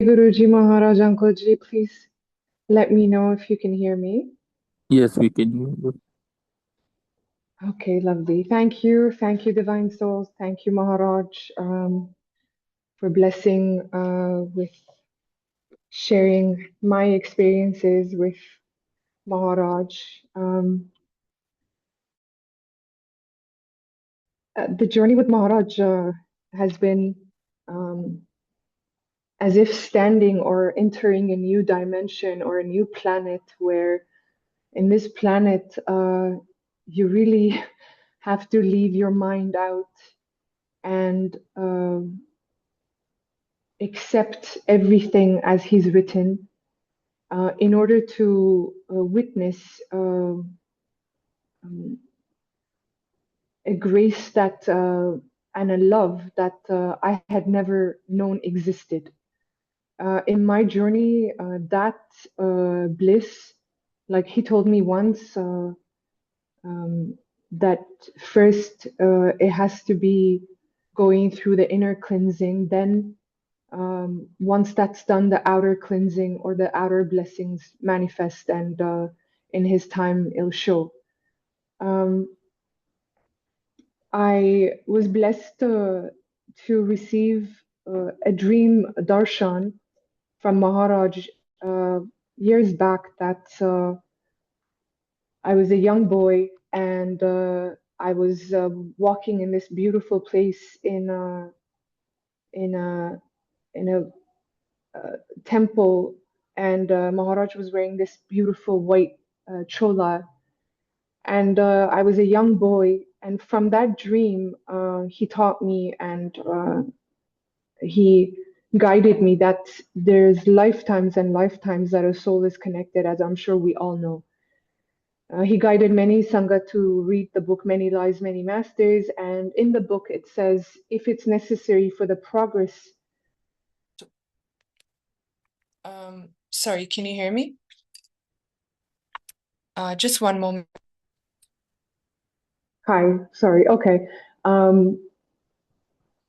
Guruji Maharaj Uncle Ji, please let me know if you can hear me. Yes, we can hear you. Okay, lovely. Thank you. Thank you, Divine Souls. Thank you, Maharaj, for blessing with sharing my experiences with Maharaj. The journey with Maharaj has been um, as if standing or entering a new dimension or a new planet where in this planet, you really have to leave your mind out and accept everything as he's written in order to witness a grace that and a love that I had never known existed. In my journey, that bliss, like he told me once, um, that first it has to be going through the inner cleansing. Then, once that's done, the outer cleansing or the outer blessings manifest, and in His time, it'll show. Um, I was blessed to receive a dream darshan from Maharaj years back that I was a young boy and I was walking in this beautiful place in a in a temple, and Maharaj was wearing this beautiful white chola, and I was a young boy. And from that dream, he taught me and he guided me that there's lifetimes and lifetimes that a soul is connected, as I'm sure we all know. He guided many Sangha to read the book Many Lives, Many Masters. And in the book, it says, if it's necessary for the progress. Sorry, can you hear me? Just one moment. Hi, sorry. Okay. Um,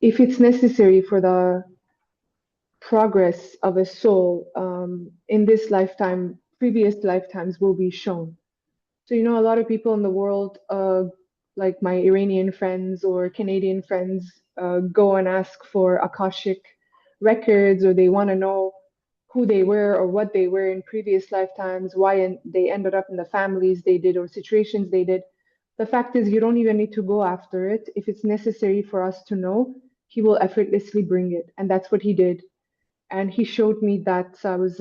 if it's necessary for the progress of a soul in this lifetime, previous lifetimes will be shown. So, a lot of people in the world, like my Iranian friends or Canadian friends, go and ask for Akashic records, or they want to know who they were or what they were in previous lifetimes, why they ended up in the families they did or situations they did. The fact is, you don't even need to go after it. If it's necessary for us to know, he will effortlessly bring it. And that's what he did. And he showed me that I was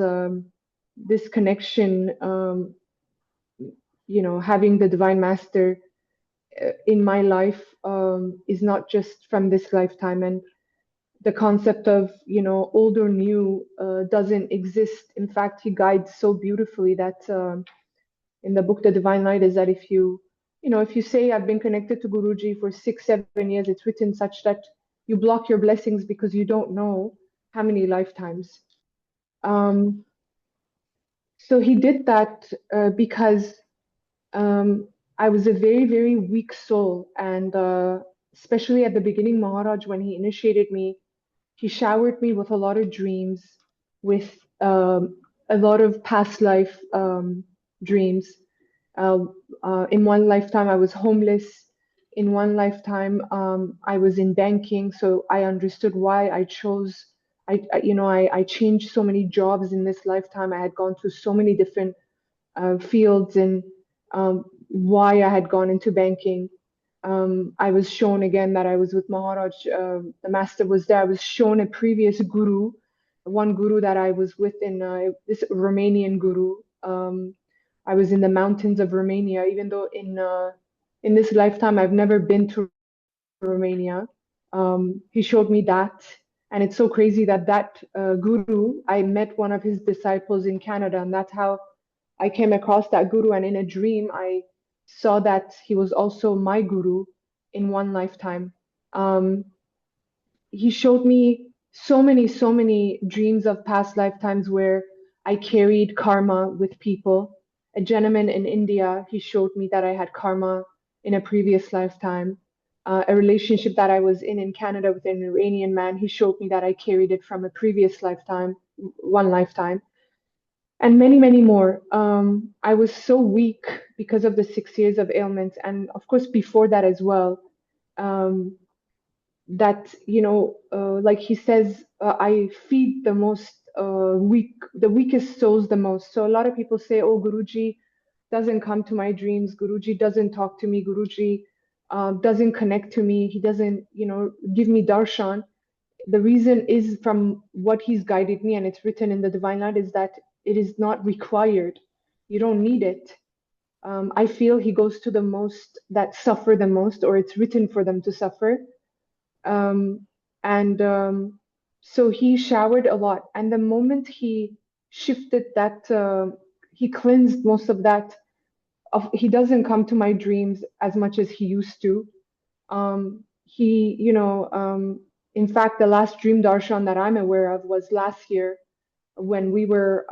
this connection, having the Divine Master in my life is not just from this lifetime. And the concept of, old or new doesn't exist. In fact, he guides so beautifully that in the book, The Divine Light, is that if you say, I've been connected to Guruji for 6, 7 years, it's written such that you block your blessings because you don't know how many lifetimes. Um, so he did that because I was a very, very weak soul. And especially at the beginning, Maharaj, when he initiated me, he showered me with a lot of dreams, with a lot of past life dreams. Uh, in one lifetime, I was homeless. In one lifetime, I was in banking. So I understood why I chose. I changed so many jobs in this lifetime. I had gone through so many different fields and why I had gone into banking. I was shown again that I was with Maharaj. The master was there. I was shown a previous guru, one guru that I was with in this Romanian guru. I was in the mountains of Romania, even though in this lifetime I've never been to Romania. He showed me that, and it's so crazy that guru, I met one of his disciples in Canada, and that's how I came across that guru. And in a dream, I saw that he was also my guru in one lifetime. Um, he showed me so many dreams of past lifetimes where I carried karma with people. A gentleman in India, he showed me that I had karma in a previous lifetime. A relationship that I was in Canada with an Iranian man, he showed me that I carried it from a previous lifetime. one lifetime, and many, many more. I was so weak because of the 6 years of ailments, and of course before that as well. Um, that like he says, I feed the most the weakest souls the most. So a lot of people say, oh, Guruji doesn't come to my dreams, Guruji doesn't talk to me, Guruji doesn't connect to me, he doesn't give me darshan. The reason is from what he's guided me, and it's written in the divine light, is that it is not required. You don't need it. I feel he goes to the most that suffer the most, or it's written for them to suffer. um, and So he showered a lot, and the moment he shifted that, he cleansed most of that. He doesn't come to my dreams as much as he used to. He, in fact, the last dream darshan that I'm aware of was last year, when we were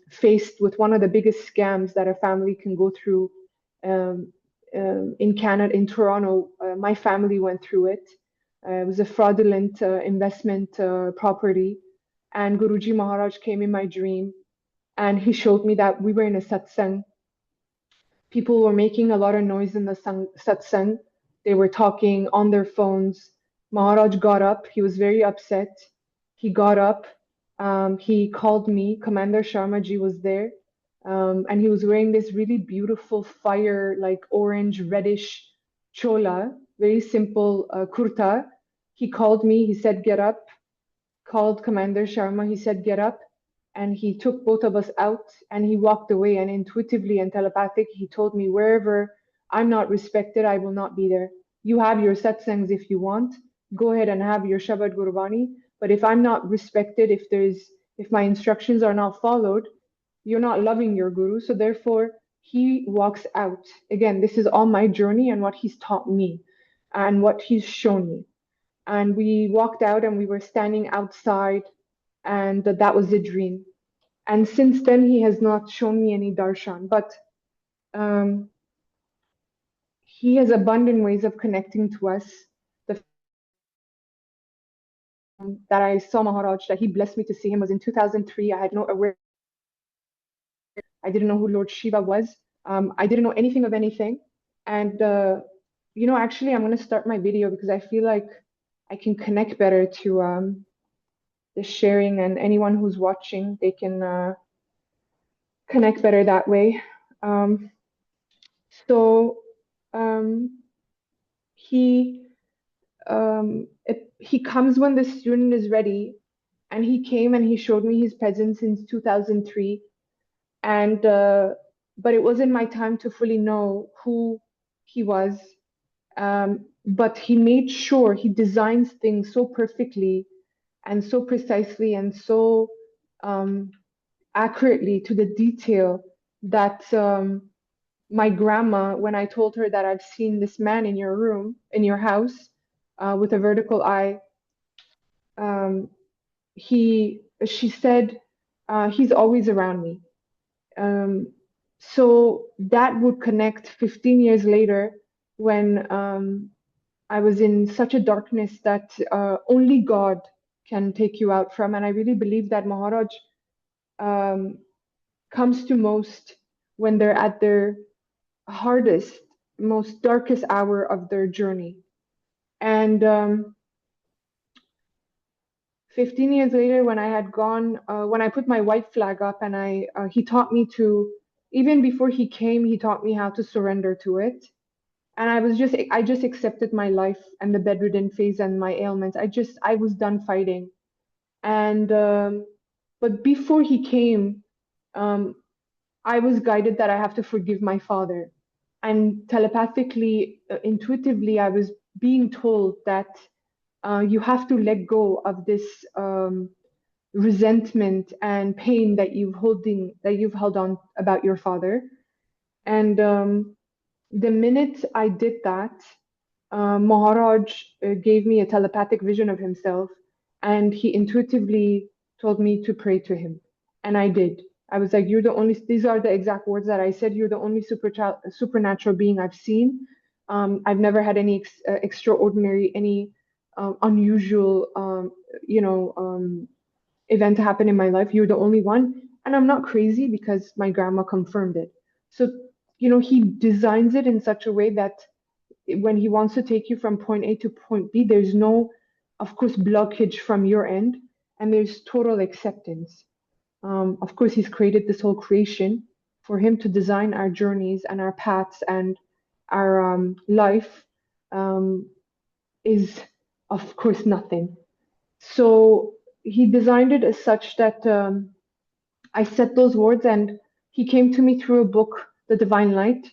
faced with one of the biggest scams that a family can go through. um, in Canada, in Toronto. My family went through it. It was a fraudulent investment property. And Guruji Maharaj came in my dream, and he showed me that we were in a satsang. People were making a lot of noise in the satsang. They were talking on their phones. Maharaj got up. He was very upset. He got up. He called me. Commander Sharma ji was there. And he was wearing this really beautiful fire, like orange, reddish chola, very simple kurta. He called me. He said, get up. Called Commander Sharma. He said, get up. And he took both of us out and he walked away. And intuitively and telepathic, he told me, wherever I'm not respected, I will not be there. You have your satsangs if you want. Go ahead and have your Shabad Gurbani. But if I'm not respected, if my instructions are not followed, you're not loving your guru. So therefore, he walks out. Again, this is all my journey and what he's taught me and what he's shown me. And we walked out and we were standing outside, and that was the dream. And since then, he has not shown me any darshan, but um, he has abundant ways of connecting to us. The that I saw Maharaj, that he blessed me to see him, was in 2003. I had no awareness. I didn't know who Lord Shiva was. I didn't know anything of anything. And actually, I'm going to start my video because I feel like I can connect better to the sharing, and anyone who's watching, they can connect better that way. Um, so um, he he comes when the student is ready, and he came and he showed me his presence since 2003, and but it wasn't my time to fully know who he was. But he made sure he designs things so perfectly and so precisely and so um, accurately to the detail that my grandma, when I told her that I've seen this man in your room, in your house, with a vertical eye, um, she said, he's always around me. So that would connect 15 years later, when I was in such a darkness that only God can take you out from. And I really believe that Maharaj um, comes to most when they're at their hardest, most darkest hour of their journey. And 15 years later, when I had gone, when I put my white flag up, and he taught me to, even before he came, he taught me how to surrender to it. And I just accepted my life and the bedridden phase and my ailments. I was done fighting. And but before he came, um, I was guided that I have to forgive my father. And telepathically, intuitively, I was being told that you have to let go of this resentment and pain that you've held on about your father. And the minute I did that, Maharaj gave me a telepathic vision of himself, and he intuitively told me to pray to him, and I did. I was like, "You're the only." These are the exact words that I said. You're the only supernatural being I've seen. I've never had any extraordinary, any unusual, you know, event to happen in my life. You're the only one. And I'm not crazy because my grandma confirmed it. So, he designs it in such a way that when he wants to take you from point A to point B, there's no, of course, blockage from your end, and there's total acceptance. Of course, he's created this whole creation for him to design our journeys and our paths and our life is, of course, nothing. So he designed it as such that I said those words, and he came to me through a book, The Divine Light.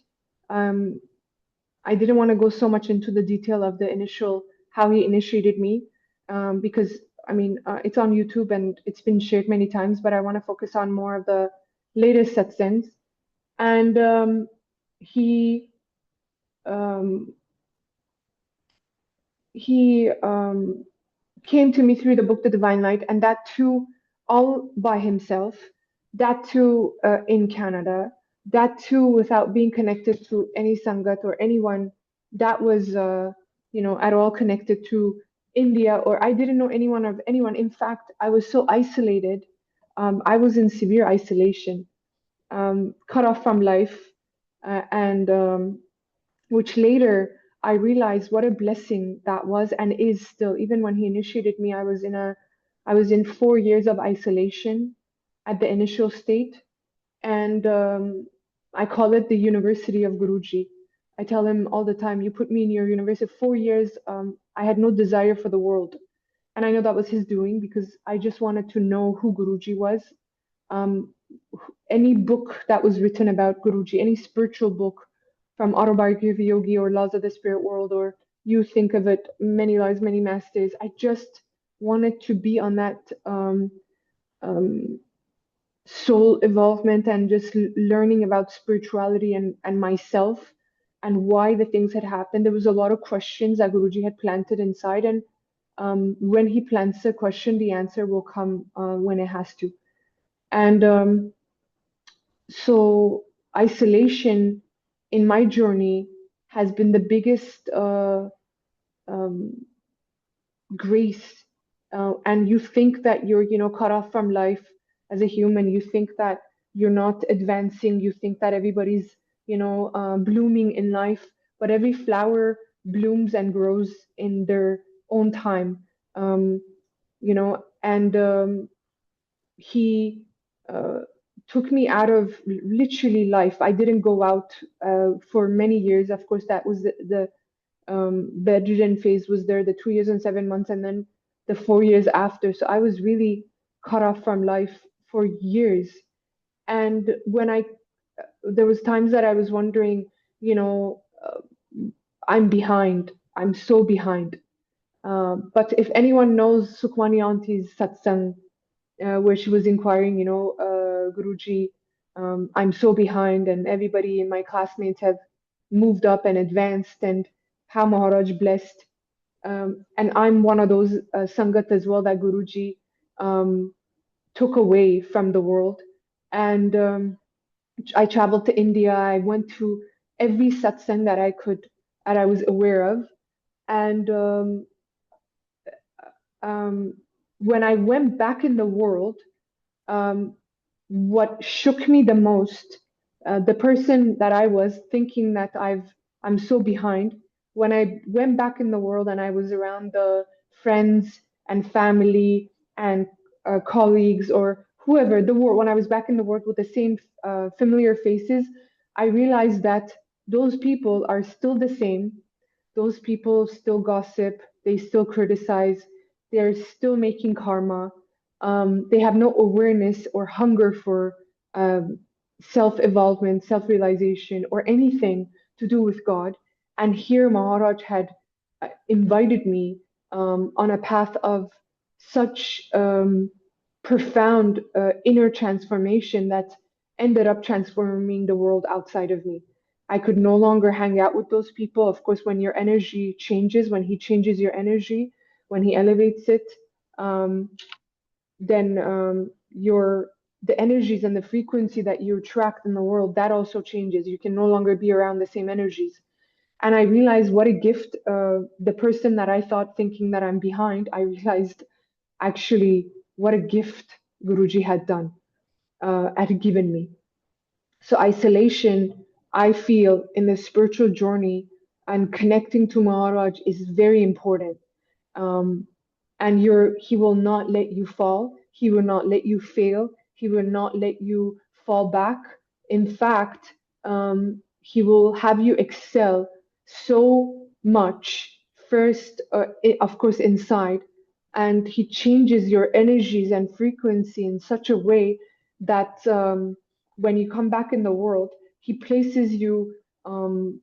Um, I didn't want to go so much into the detail of the initial, how he initiated me, because I mean, it's on YouTube and it's been shared many times, but I want to focus on more of the latest satsangs. And he um, he came to me through the book The Divine Light, and that too, all by himself, that too in Canada, that too without being connected to any Sangat or anyone that was, at all connected to India, or I didn't know anyone of anyone. In fact, I was so isolated. I was in severe isolation, cut off from life, and which later I realized what a blessing that was and is still. Even when he initiated me, I was in 4 years of isolation at the initial state, and I call it the University of Guruji. I tell him all the time, "You put me in your university." 4 years, I had no desire for the world, and I know that was his doing because I just wanted to know who Guruji was. Um, any book that was written about Guruji, any spiritual book from Autobiography of a Yogi or Laws of the Spirit World, or you think of it, Many Lives, Many Masters, I just wanted to be on that um, soul involvement and just learning about spirituality and myself and why the things had happened. There was a lot of questions that Guruji had planted inside, and when he plants a question, the answer will come when it has to. And so isolation in my journey has been the biggest um, grace. And you think that you're, cut off from life as a human. You think that you're not advancing. You think that everybody's, blooming in life. But every flower blooms and grows in their own time. And he took me out of literally life. I didn't go out for many years. Of course, that was the bedridden phase was there, the 2 years and 7 months, and then the 4 years after. So I was really cut off from life for years. And there was times that I was wondering, I'm behind. I'm so behind. But if anyone knows Sukhmani Auntie's satsang, where she was inquiring, Guruji, I'm so behind, and everybody in my classmates have moved up and advanced, and how Maharaj blessed. And I'm one of those Sangat as well that Guruji took away from the world. And I traveled to India. I went to every satsang that I could, that I was aware of. And um, when I went back in the world, um, what shook me the most, the person that I was thinking that I'm so behind, when I went back in the world and I was around the friends and family and colleagues or whoever, the world, when I was back in the world with the same familiar faces, I realized that those people are still the same. Those people still gossip, they still criticize, they're still making karma. They have no awareness or hunger for self-evolvement, self-realization, or anything to do with God. And here Maharaj had invited me on a path of such profound inner transformation that ended up transforming the world outside of me. I could no longer hang out with those people. Of course, when your energy changes, when he changes your energy, when he elevates it, then your the energies and the frequency that you attract in the world, that also changes. You can no longer be around the same energies. And I realized what a gift, the person that I thought thinking that I'm behind, I realized actually what a gift Guruji had given me. So isolation, I feel, in the spiritual journey and connecting to Maharaj is very important. Um, and he will not let you fall. He will not let you fail. He will not let you fall back. In fact, he will have you excel so much first, of course, inside, and he changes your energies and frequency in such a way that when you come back in the world, he places you um,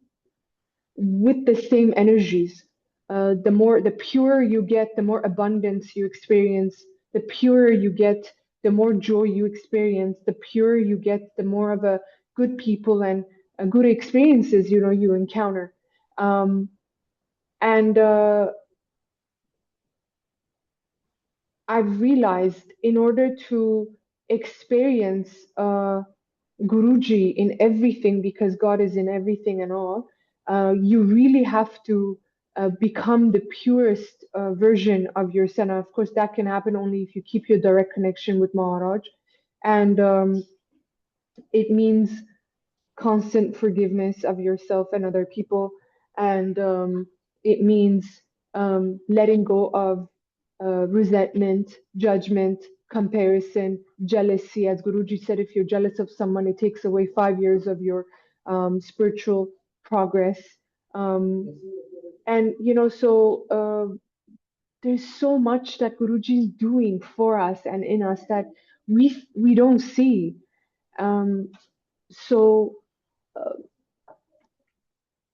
with the same energies. The purer you get, the more abundance you experience. The purer you get, the more joy you experience. The purer you get, the more of a good people and good experiences you encounter. Um, and I've realized in order to experience Guruji in everything, because God is in everything and all, you really have to become the purest version of yourself. And of course, that can happen only if you keep your direct connection with Maharaj. And it means constant forgiveness of yourself and other people. And it means letting go of resentment, judgment, comparison, jealousy. As Guruji said, if you're jealous of someone, it takes away 5 years of your spiritual progress. Um, and there's so much that Guruji is doing for us and in us that we don't see. Um, so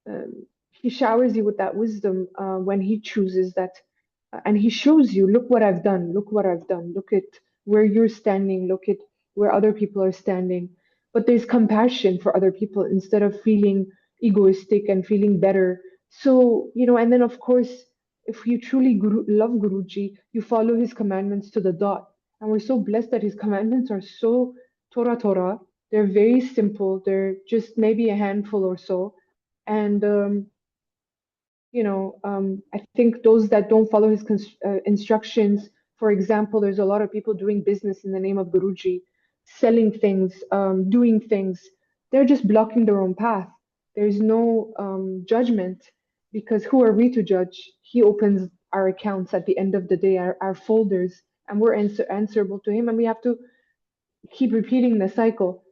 um, he showers you with that wisdom when he chooses that, and he shows you, look what I've done, look what I've done, look at where you're standing, look at where other people are standing. But there's compassion for other people instead of feeling egoistic and feeling better. So, and then of course, if you truly love Guruji, you follow his commandments to the dot. And we're so blessed that his commandments are so Torah. They're very simple. They're just maybe a handful or so. And I think those that don't follow his instructions, for example, there's a lot of people doing business in the name of Guruji, selling things, doing things. They're just blocking their own path. There's no judgment, because who are we to judge? He opens our accounts at the end of the day, our folders, and we're answerable to him, and we have to keep repeating the cycle.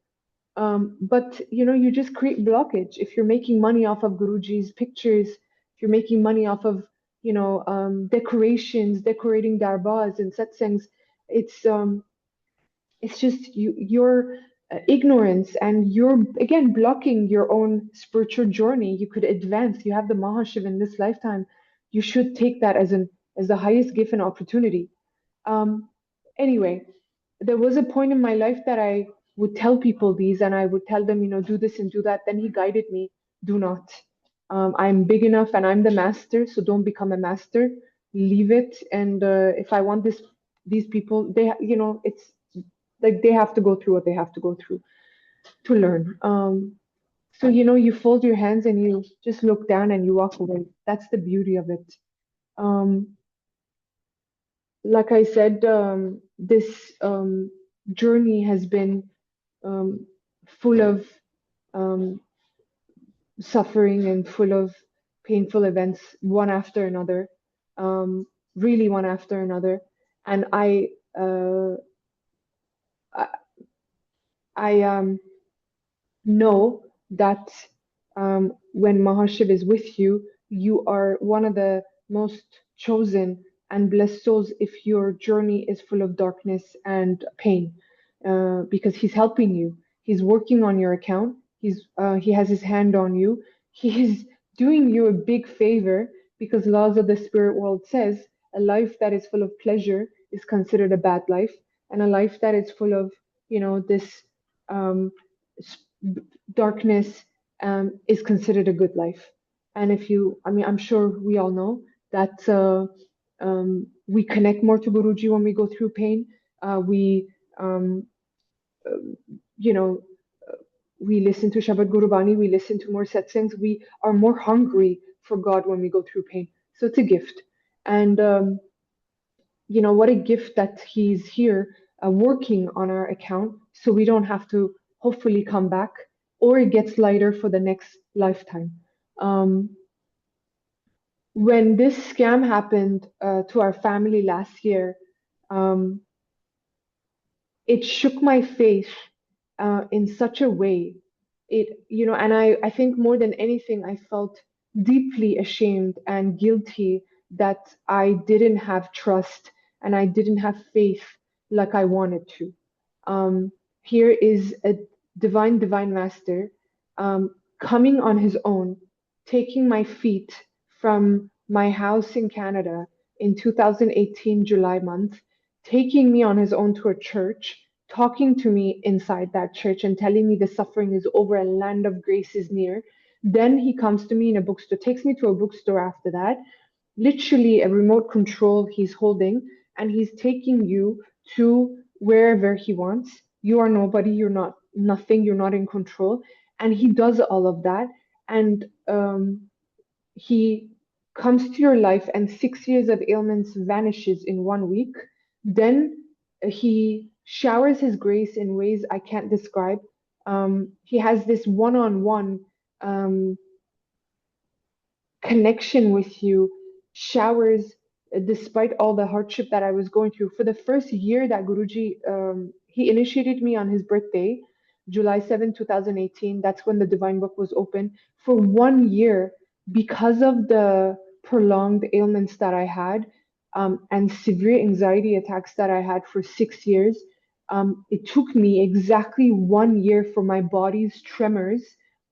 But you just create blockage if you're making money off of Guruji's pictures, if you're making money off of decorations, decorating darbas and satsangs. It's just your ignorance, and you're again blocking your own spiritual journey. You could advance. You have the Mahashiv in this lifetime. You should take that as the highest gift and opportunity. Um, anyway, there was a point in my life that I would tell people these, and I would tell them, do this and do that. Then he guided me, do not. I'm big enough and I'm the master, so don't become a master. Leave it. And if I want these people, it's like they have to go through what they have to go through to learn. So you fold your hands and you just look down and you walk away. That's the beauty of it. Um, like I said, this journey has been um, full of um, suffering and full of painful events, one after another, um, really one after another. And I, I know that when Mahashiv is with you, you are one of the most chosen and blessed souls if your journey is full of darkness and pain, because he's helping you. He's working on your account. He has his hand on you. He is doing you a big favor, because laws of the spirit world says a life that is full of pleasure is considered a bad life, and a life that is full of this um, darkness is considered a good life. And I'm sure we all know that we connect more to Guruji when we go through pain. We, you know, we listen to Shabad Gurubani, we listen to more satsangs. We are more hungry for God when we go through pain. So it's a gift. And what a gift that he's here working on our account so we don't have to hopefully come back, or it gets lighter for the next lifetime. Um, when this scam happened to our family last year, um, it shook my faith in such a way. And I think more than anything, I felt deeply ashamed and guilty that I didn't have trust and I didn't have faith like I wanted to. Um, Here is a divine master coming on his own, taking my feet from my house in Canada in 2018 July month, taking me on his own to a church, talking to me inside that church and telling me the suffering is over and land of grace is near. Then he comes to me in a bookstore, takes me to a bookstore after that, literally a remote control he's holding, and he's taking you to wherever he wants. You are nobody, you're not nothing, you're not in control. And he does all of that. And he comes to your life, and 6 years of ailments vanishes in 1 week. Then he showers his grace in ways I can't describe. He has this one-on-one connection with you, showers, despite all the hardship that I was going through. For the first year that Guruji, he initiated me on his birthday, July 7, 2018. That's when the Divine Book was open. For 1 year, because of the prolonged ailments that I had, and severe anxiety attacks that I had for 6 years, it took me exactly 1 year for my body's tremors.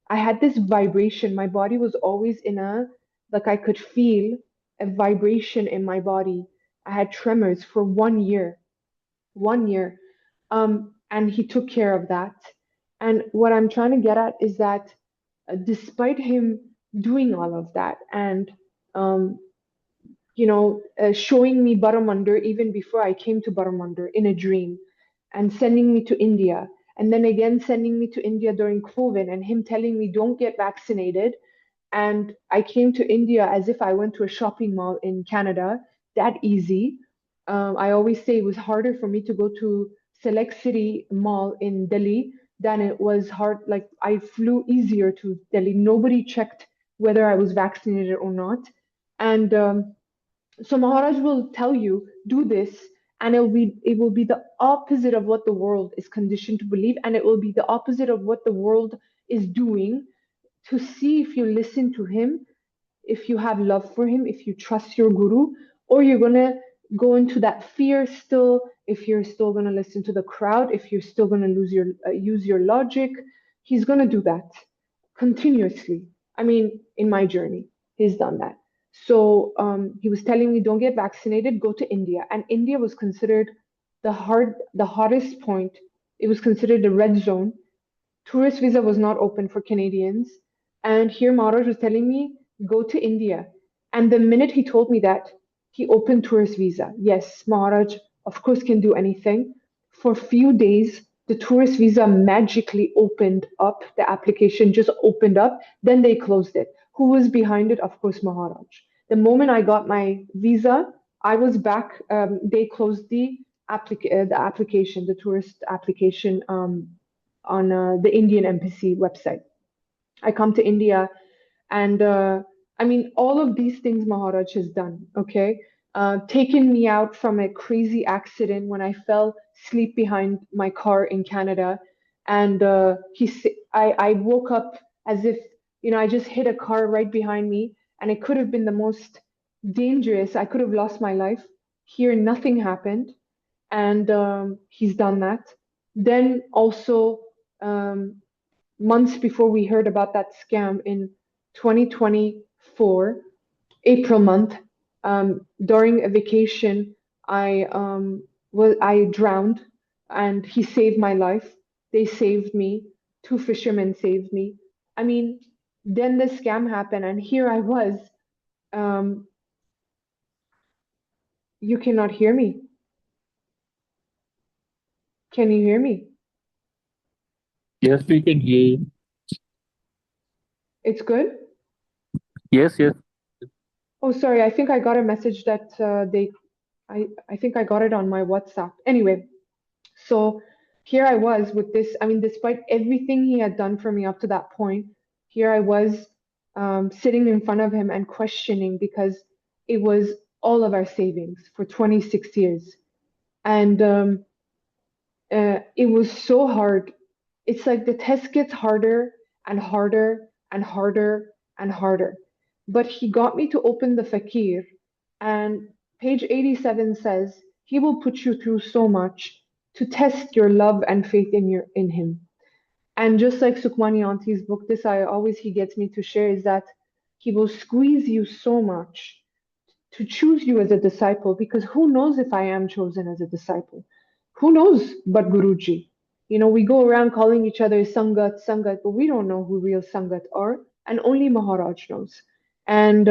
I had this vibration. My body was always in a, like I could feel a vibration in my body. I had tremors for 1 year, 1 year. And he took care of that. And what I'm trying to get at is that despite him doing all of that and um, showing me Baramandir even before I came to Baramandir in a dream, and sending me to India, and then again sending me to India during COVID, and him telling me don't get vaccinated, and I came to India as if I went to a shopping mall in Canada, that easy. I always say it was harder for me to go to Select City Mall in Delhi than it was hard. Like I flew easier to Delhi. Nobody checked whether I was vaccinated or not. And so Maharaj will tell you, do this, and it will be the opposite of what the world is conditioned to believe, and it will be the opposite of what the world is doing, to see if you listen to him, if you have love for him, if you trust your guru, or you're gonna go into that fear still, if you're still gonna listen to the crowd, if you're still gonna use your logic. He's gonna do that continuously. I mean, in my journey, he's done that. So he was telling me, don't get vaccinated, go to India. And India was considered the hottest point. It was considered a red zone. Tourist visa was not open for Canadians. And here Maharaj was telling me, go to India. And the minute he told me that, he opened tourist visa. Yes, Maharaj, of course, can do anything. For a few days, the tourist visa magically opened up. The application just opened up. Then they closed it. Who was behind it? Of course, Maharaj. The moment I got my visa, I was back. They closed the application, the tourist application, on the Indian embassy website. I come to India, and I mean, all of these things Maharaj has done, okay? Taken me out from a crazy accident when I fell asleep behind my car in Canada. And I woke up as if, I just hit a car right behind me, and it could have been the most dangerous. I could have lost my life. Here, nothing happened. And he's done that. Then also, um, months before we heard about that scam in 2024, April month, during a vacation, I drowned, and he saved my life. They saved me. Two fishermen saved me. I mean, then the scam happened, and here I was. Um, you cannot hear me. Can you hear me? Yes, we can hear you. It's good. Yes, yes. Oh, sorry. I think I got a message that they I think I got it on my WhatsApp. Anyway, so here I was with this. I mean, despite everything he had done for me up to that point, here I was sitting in front of him and questioning because it was all of our savings for 26 years. And it was so hard. It's like the test gets harder and harder and harder and harder. But he got me to open the Fakir, and page 87 says, he will put you through so much to test your love and faith in him. And just like Sukmani Auntie's book, this I always he gets me to share is that he will squeeze you so much to choose you as a disciple, because who knows if I am chosen as a disciple? Who knows but Guruji? You know, we go around calling each other Sangat, Sangat, but we don't know who real Sangat are, and only Maharaj knows. And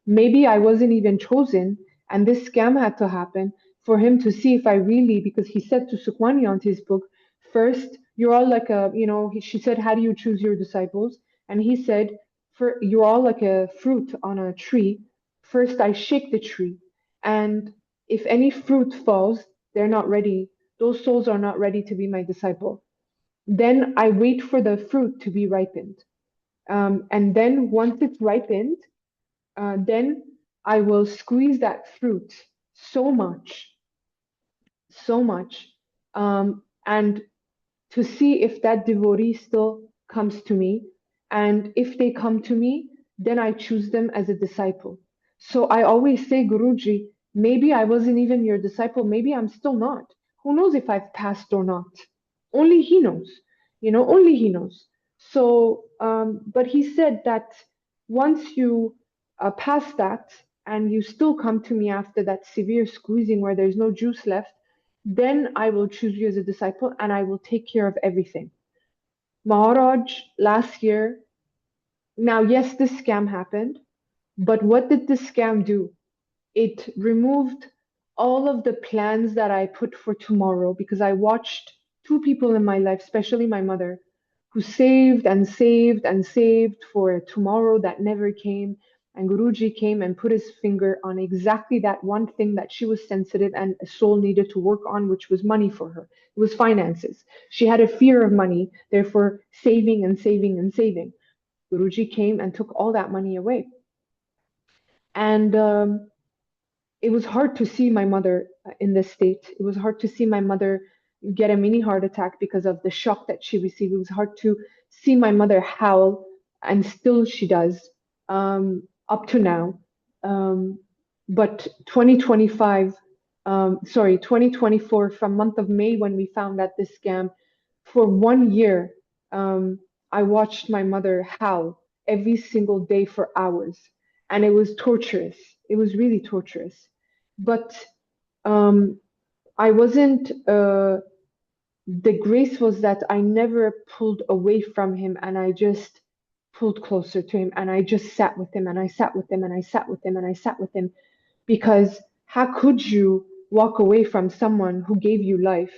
maybe I wasn't even chosen, and this scam had to happen for him to see if I really, because he said to Sukhmani on his book, first, you're all like a, she said, how do you choose your disciples? And he said, you're all like a fruit on a tree. First, I shake the tree, and if any fruit falls, they're not ready. Those souls are not ready to be my disciple. Then I wait for the fruit to be ripened. And then once it's ripened, then I will squeeze that fruit so much, so much, and to see if that devotee still comes to me. And if they come to me, then I choose them as a disciple. So I always say, Guruji, maybe I wasn't even your disciple. Maybe I'm still not. Who knows if I've passed or not? Only he knows. Only he knows. So, but he said that once you pass that and you still come to me after that severe squeezing where there's no juice left, then I will choose you as a disciple and I will take care of everything. Maharaj last year, now, yes, this scam happened, but what did this scam do? It removed all of the plans that I put for tomorrow, because I watched two people in my life, especially my mother, who saved and saved and saved for a tomorrow that never came. And Guruji came and put his finger on exactly that one thing that she was sensitive and a soul needed to work on, which was money for her. It was finances. She had a fear of money, therefore saving and saving and saving. Guruji came and took all that money away. And it was hard to see my mother in this state. It was hard to see my mother get a mini heart attack because of the shock that she received. It was hard to see my mother howl, and still she does, up to now. But 2024, from month of May when we found out this scam, for 1 year, I watched my mother howl every single day for hours, and it was torturous. It was really torturous. But I wasn't, the grace was that I never pulled away from him, and I just pulled closer to him, and I just sat with him, and I sat with him, and I sat with him, and I sat with him. Because how could you walk away from someone who gave you life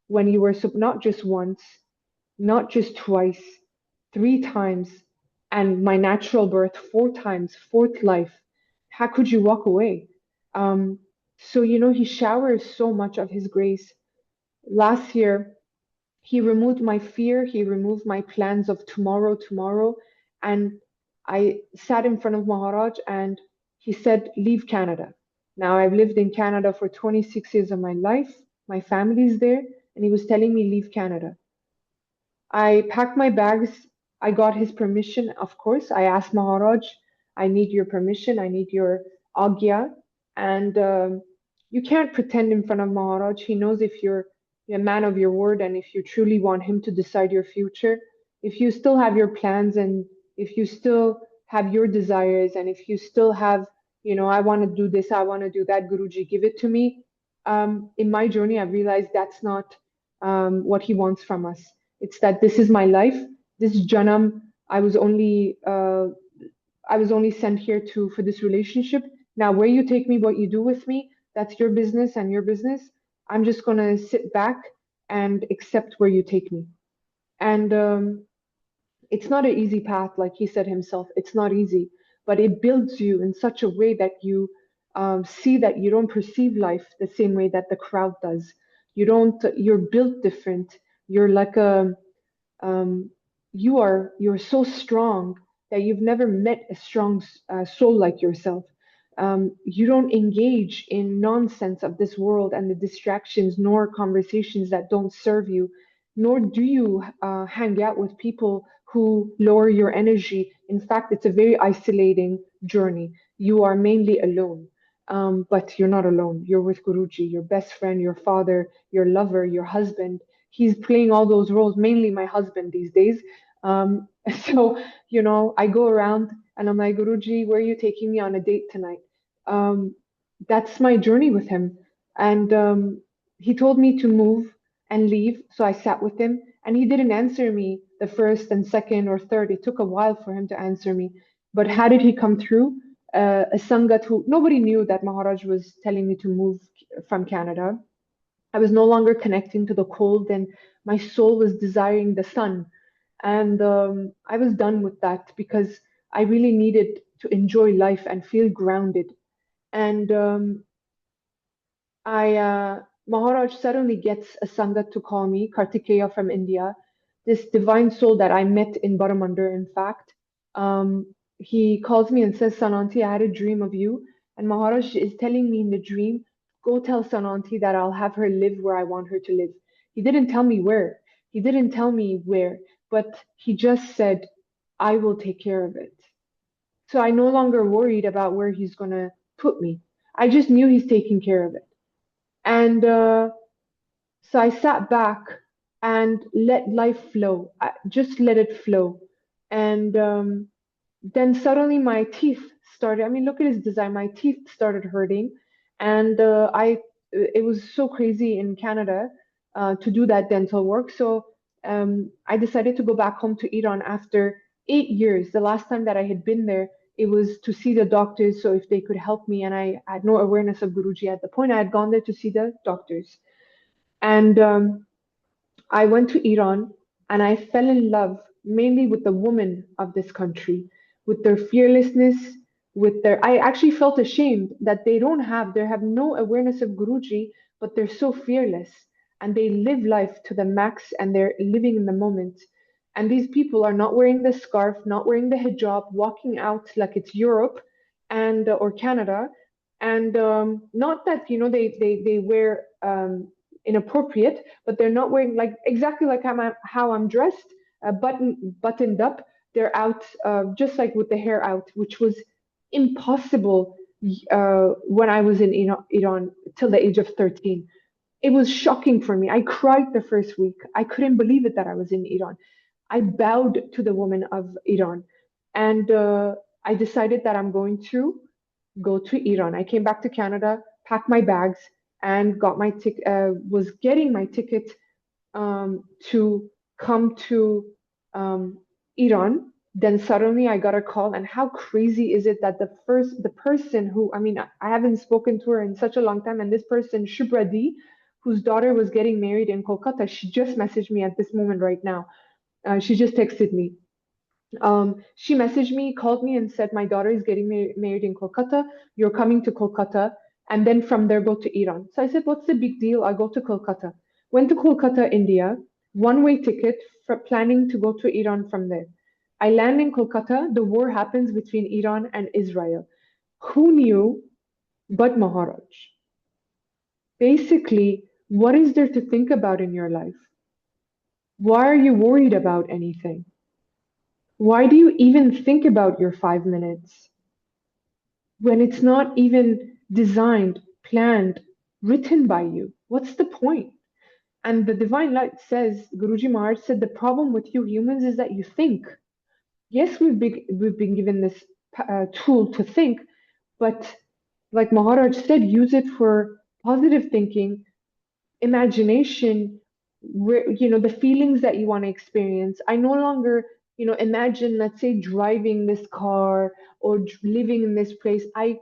when you were not just once, not just twice, 3 times, and my natural birth 4 times, fourth life? How could you walk away? So, he showers so much of his grace. Last year, he removed my fear, he removed my plans of tomorrow, and I sat in front of Maharaj and he said, leave Canada. Now, I've lived in Canada for 26 years of my life, my family's there, and he was telling me, leave Canada. I packed my bags. I got his permission, of course. I asked Maharaj, I need your permission, I need your agya. And you can't pretend in front of Maharaj. He knows if you're a man of your word and if you truly want him to decide your future. If you still have your plans and if you still have your desires and if you still have, I want to do this, I want to do that, Guruji, give it to me. In my journey, I've realized that's not what he wants from us. It's that this is my life. This Janam, I was only sent here for this relationship. Now, where you take me, what you do with me, that's your business and your business. I'm just gonna sit back and accept where you take me. And it's not an easy path, like he said himself. It's not easy, but it builds you in such a way that you see that you don't perceive life the same way that the crowd does. You're built different. You're like a, um, you're so strong that you've never met a strong soul like yourself. You don't engage in nonsense of this world and the distractions, nor conversations that don't serve you, nor do you hang out with people who lower your energy. In fact, it's a very isolating journey. You are mainly alone. But you're not alone. You're with Guruji, your best friend, your father, your lover, your husband. He's playing all those roles, mainly my husband these days. Um, so, I go around and I'm like, Guruji, where are you taking me on a date tonight? Um, that's my journey with him. And he told me to move and leave. So I sat with him and he didn't answer me the first and second or third. It took a while for him to answer me. But how did he come through? A Sangat who nobody knew that Maharaj was telling me to move from Canada. I was no longer connecting to the cold, and my soul was desiring the sun. And I was done with that because I really needed to enjoy life and feel grounded. And Maharaj suddenly gets a Sangat to call me, Kartikeya from India, this divine soul that I met in Baramandar, in fact. He calls me and says, Sananti, I had a dream of you. And Maharaj is telling me in the dream, go tell Sananti that I'll have her live where I want her to live. He didn't tell me where. He didn't tell me where, but he just said, I will take care of it. So I no longer worried about where he's going to put me. I just knew he's taking care of it. And so I sat back and let life flow. I just let it flow. And then suddenly my teeth started. I mean, look at his design. My teeth started hurting, and it was so crazy in Canada to do that dental work. So I decided to go back home to Iran after 8 years. The last time that I had been there, it was to see the doctors, so if they could help me. And I had no awareness of Guruji at the point. I had gone there to see the doctors, and I went to Iran and I fell in love mainly with the women of this country, with their fearlessness, with their. I actually felt ashamed that they have no awareness of Guruji, but they're so fearless and they live life to the max and they're living in the moment. And these people are not wearing the scarf, not wearing the hijab, walking out like it's Europe and or Canada. And not that they wear inappropriate, but they're not wearing like exactly like how I'm dressed, buttoned up. They're out just like with the hair out, which was impossible when I was in Iran till the age of 13. It was shocking for me. I cried the first week. I couldn't believe it that I was in Iran. I bowed to the woman of Iran, and I decided that I'm going to go to Iran. I came back to Canada, packed my bags, and got my ticket. Was getting my ticket to come to Iran. Then suddenly I got a call, and how crazy is it that the person who, I mean, I haven't spoken to her in such a long time, and this person, Shubradi, whose daughter was getting married in Kolkata, she just messaged me at this moment right now. She just texted me. She messaged me, called me, and said, my daughter is getting married in Kolkata. You're coming to Kolkata. And then from there, go to Iran. So I said, what's the big deal? I'll go to Kolkata. Went to Kolkata, India, one-way ticket for planning to go to Iran from there. I land in Kolkata. The war happens between Iran and Israel. Who knew but Maharaj? Basically, what is there to think about in your life? Why are you worried about anything? Why do you even think about your 5 minutes when it's not even designed, planned, written by you? What's the point? And the Divine Light says, Guruji Maharaj said, the problem with you humans is that you think. Yes, we've been given this tool to think, but like Maharaj said, use it for positive thinking, imagination, where the feelings that you want to experience. I no longer imagine, let's say, driving this car or living in this place. I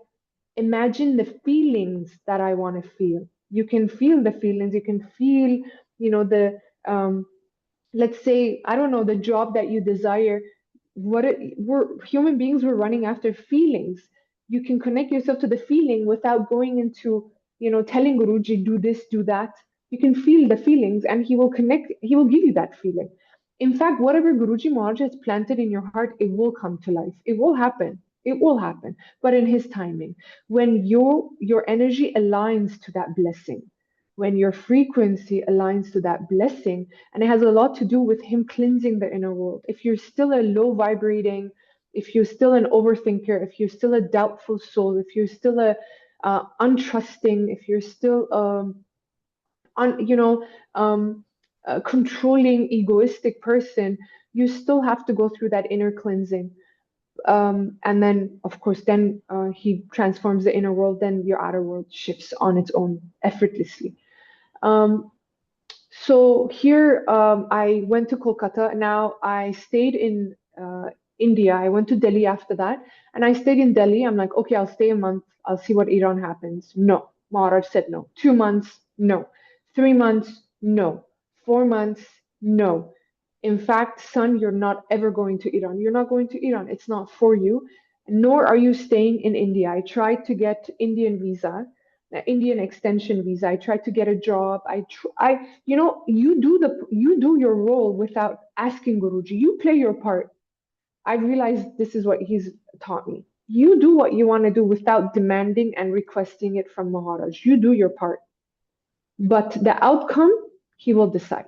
imagine the feelings that I want to feel. You can feel the feelings. You can feel the let's say, I don't know, the job that you desire. We're human beings, we're running after feelings. You can connect yourself to the feeling without going into, telling Guruji, do this, do that. You can feel the feelings and he will give you that feeling. In fact, whatever Guruji Maharaj has planted in your heart, it will come to life. It will happen. It will happen, but in his timing. When your energy aligns to that blessing, when your frequency aligns to that blessing, and it has a lot to do with him cleansing the inner world. If you're still a low vibrating, if you're still an overthinker, if you're still a doubtful soul, if you're still a untrusting, if you're still un, you know a controlling, egoistic person, you still have to go through that inner cleansing. And then, of course, then he transforms the inner world. Then your outer world shifts on its own effortlessly. Um, so here, I went to Kolkata. Now I stayed in India. I went to Delhi after that, and I stayed in Delhi. I'm like, okay, I'll stay a month. I'll see what Iran happens. No, Maharaj said no. 2 months, no. 3 months, no. 4 months, no. In fact, son, you're not ever going to Iran. You're not going to Iran. It's not for you. Nor are you staying in India. I tried to get Indian visa, Indian extension visa. I tried to get a job. You do your role without asking Guruji. You play your part. I realized this is what he's taught me. You do what you want to do without demanding and requesting it from Maharaj. You do your part. But the outcome, he will decide.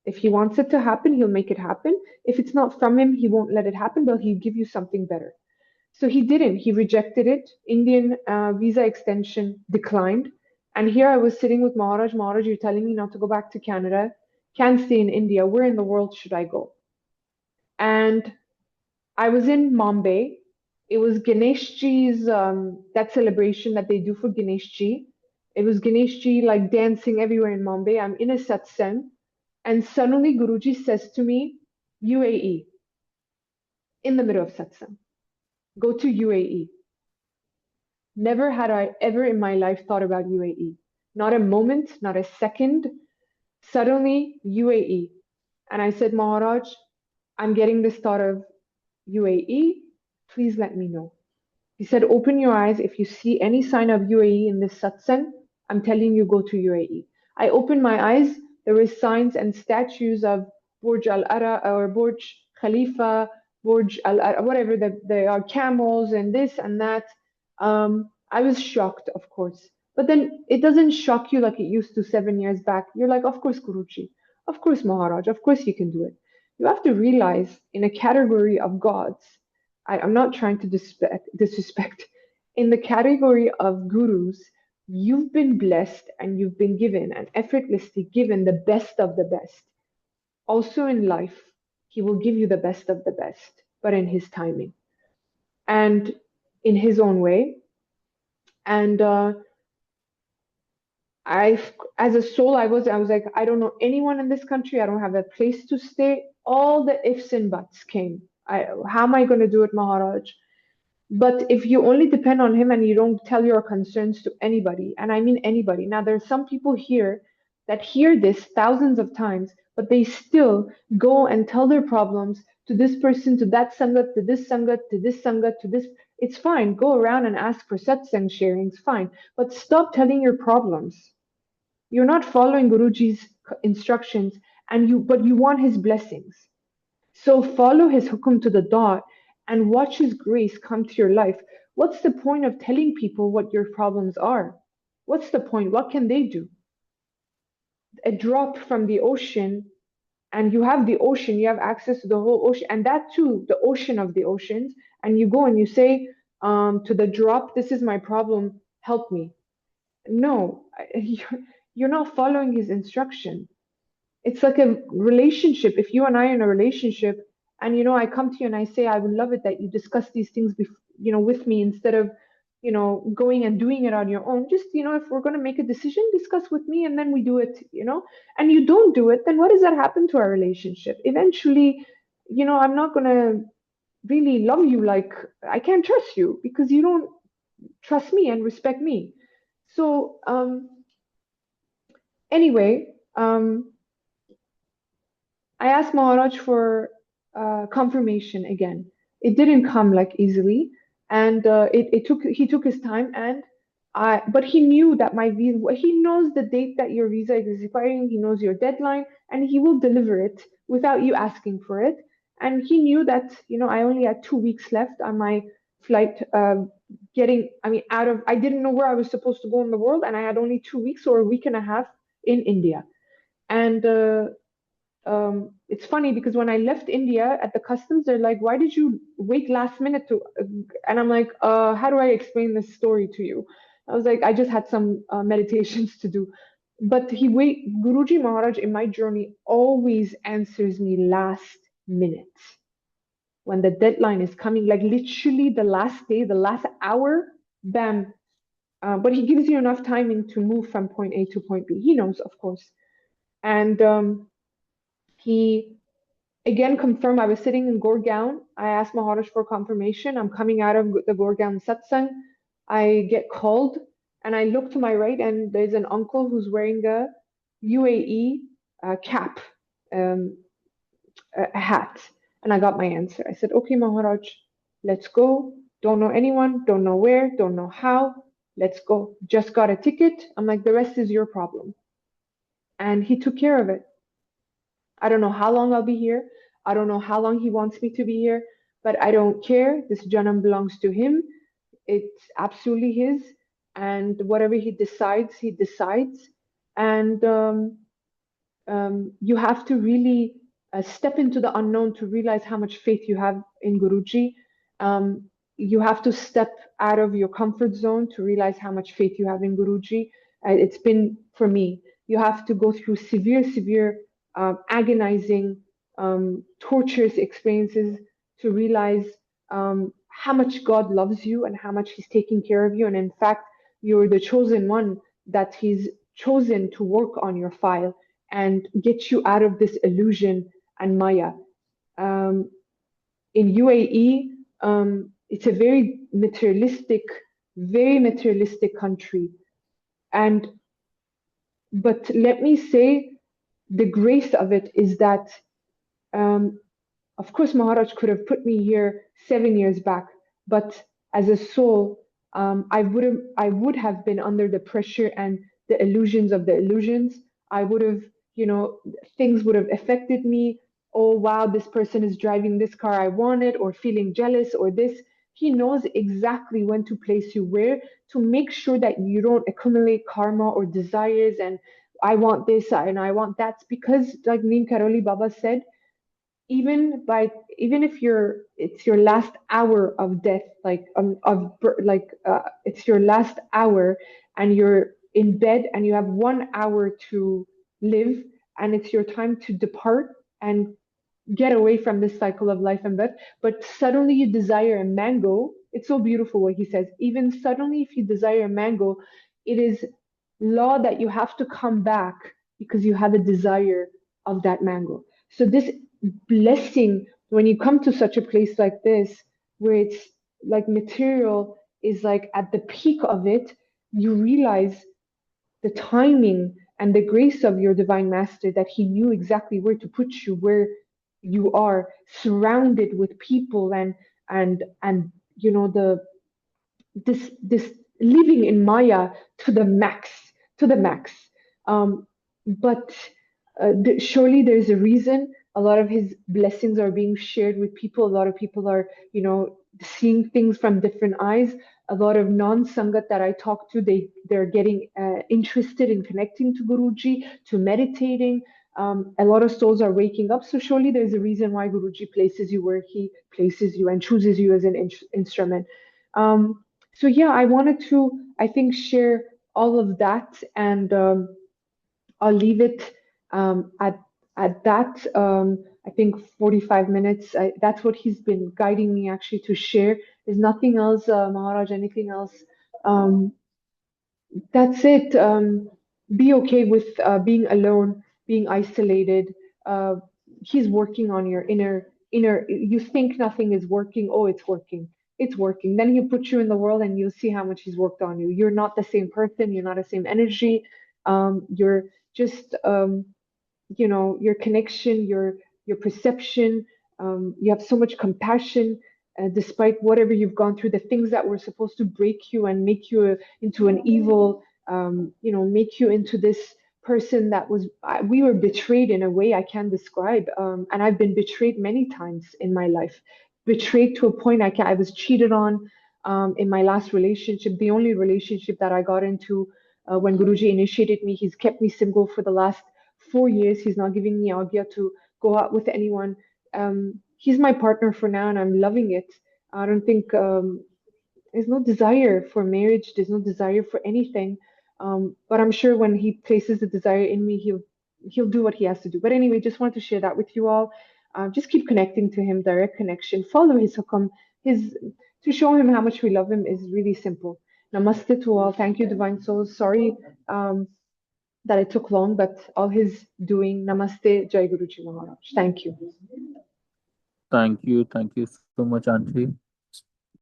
If he wants it to happen, he'll make it happen. If it's not from him, he won't let it happen, but he'll give you something better. So he didn't. He rejected it. Indian visa extension declined. And here I was sitting with Maharaj. Maharaj, you're telling me not to go back to Canada. Can't stay in India. Where in the world should I go? And I was in Mumbai. It was Ganesh Ji's, that celebration that they do for Ganesh Ji. It was Ganesh Ji like dancing everywhere in Mumbai. I'm in a satsang. And suddenly Guruji says to me, UAE, in the middle of satsang. Go to UAE. Never had I ever in my life thought about UAE. Not a moment, not a second. Suddenly, UAE. And I said, Maharaj, I'm getting this thought of UAE. Please let me know. He said, open your eyes. If you see any sign of UAE in this satsang, I'm telling you, go to UAE. I opened my eyes. There were signs and statues of Burj Al Ara or Burj Khalifa, Burj Al Ara, whatever. They are camels and this and that. I was shocked, of course. But then it doesn't shock you like it used to 7 years back. You're like, of course, Guruji. Of course, Maharaj. Of course, you can do it. You have to realize in a category of gods, I'm not trying to disrespect. In the category of gurus, you've been blessed and you've been given and effortlessly given the best of the best. Also in life, he will give you the best of the best, but in his timing and in his own way. And as a soul, I was like, I don't know anyone in this country. I don't have a place to stay. All the ifs and buts came. How am I going to do it, Maharaj? But if you only depend on him and you don't tell your concerns to anybody, and I mean anybody, now there are some people here that hear this thousands of times, but they still go and tell their problems to this person, to that sangat, to this sangat, to this sangat, to this. It's fine. Go around and ask for satsang sharings, fine. But stop telling your problems. You're not following Guruji's instructions, but you want his blessings. So follow his hukum to the dot and watch his grace come to your life. What's the point of telling people what your problems are? What's the point? What can they do? A drop from the ocean, and you have the ocean, you have access to the whole ocean, and that too, the ocean of the oceans, and you go and you say to the drop, this is my problem, help me. No, you're not following his instruction. It's like a relationship. If you and I are in a relationship, and I come to you and I say, I would love it that you discuss these things, with me instead of, going and doing it on your own. Just, if we're going to make a decision, discuss with me, and then we do it. And you don't do it, then what does that happen to our relationship? Eventually, I'm not going to really love you. Like, I can't trust you because you don't trust me and respect me. So, anyway, I asked Maharaj for confirmation again. It didn't come like easily. And he took his time, and but he knew that my visa, he knows the date that your visa is expiring, he knows your deadline, and he will deliver it without you asking for it. And he knew that, I only had 2 weeks left on my flight, I didn't know where I was supposed to go in the world, and I had only 2 weeks or a week and a half in India. And it's funny because when I left India at the customs, they're like, "Why did you wait last minute to?" And I'm like, "How do I explain this story to you?" I was like, "I just had some meditations to do." But Guruji Maharaj in my journey always answers me last minute when the deadline is coming, like literally the last day, the last hour, bam. But he gives you enough timing to move from point A to point B. He knows, of course. And he again confirmed. I was sitting in Gurgaon. I asked Maharaj for confirmation. I'm coming out of the Gurgaon Satsang. I get called and I look to my right, and there's an uncle who's wearing a UAE cap, um, a hat. And I got my answer. I said, "Okay, Maharaj, let's go. Don't know anyone, don't know where, don't know how. Let's go. Just got a ticket." I'm like, "The rest is your problem." And he took care of it. I don't know how long I'll be here. I don't know how long he wants me to be here, but I don't care. This Janam belongs to him. It's absolutely his. And whatever he decides, he decides. And you have to really step into the unknown to realize how much faith you have in Guruji. Um, you have to step out of your comfort zone to realize how much faith you have in Guruji. It's been for me. You have to go through severe, agonizing, torturous experiences to realize how much God loves you and how much He's taking care of you. And in fact, you're the chosen one that He's chosen to work on your file and get you out of this illusion and Maya. In UAE, it's a very materialistic country. And but let me say, the grace of it is that, um, of course, Maharaj could have put me here 7 years back, but as a soul, I would have been under the pressure and the illusions of the illusions. I would have, things would have affected me. Oh, wow, this person is driving this car I wanted, or feeling jealous, or this. He knows exactly when to place you where to make sure that you don't accumulate karma or desires and I want this and I want that. Because, like Neem Karoli Baba said, even if it's your last hour of death, like it's your last hour and you're in bed and you have 1 hour to live, and it's your time to depart and get away from this cycle of life and death, but suddenly you desire a mango. It's so beautiful what he says. Even suddenly, if you desire a mango, it is law that you have to come back because you have a desire of that mango. So this blessing, when you come to such a place like this, where it's like material is like at the peak of it, you realize the timing and the grace of your divine master, that he knew exactly where to put you, where you are surrounded with people, and the this living in Maya to the max, to the max. But surely there's a reason. A lot of his blessings are being shared with people. A lot of people are, seeing things from different eyes. A lot of non-sangat that I talk to, they're getting interested in connecting to Guruji, to meditating. A lot of souls are waking up. So surely there's a reason why Guruji places you where he places you and chooses you as an instrument. So yeah, I wanted to, I think, share all of that, and I'll leave it at that. I think 45 minutes. That's what he's been guiding me actually to share. There's nothing else, Maharaj. Anything else? Um, that's it. Be okay with being alone, being isolated. Uh, he's working on your inner. You think nothing is working. Oh, it's working. It's working. Then he'll put you in the world, and you'll see how much he's worked on you. You're not the same person. You're not the same energy. You're just your connection, your perception. You have so much compassion. despite whatever you've gone through, the things that were supposed to break you and make you into an evil, make you into this person that was, we were betrayed in a way I can't describe. And I've been betrayed many times in my life, betrayed to a point I was cheated on in my last relationship, the only relationship that I got into when Guruji initiated me. He's kept me single for the last 4 years. He's not giving me agya to go out with anyone. He's my partner for now, and I'm loving it. I don't think there's no desire for marriage. There's no desire for anything. But I'm sure when he places the desire in me, he'll do what he has to do. But anyway, just want to share that with you all. Just keep connecting to him, direct connection. Follow his hukam. His To show him how much we love him is really simple. Namaste to all. Thank you, Divine Souls. Sorry that it took long, but all his doing. Namaste, Jai Guruji Maharaj. Thank you. Thank you. Thank you so much, Aunty.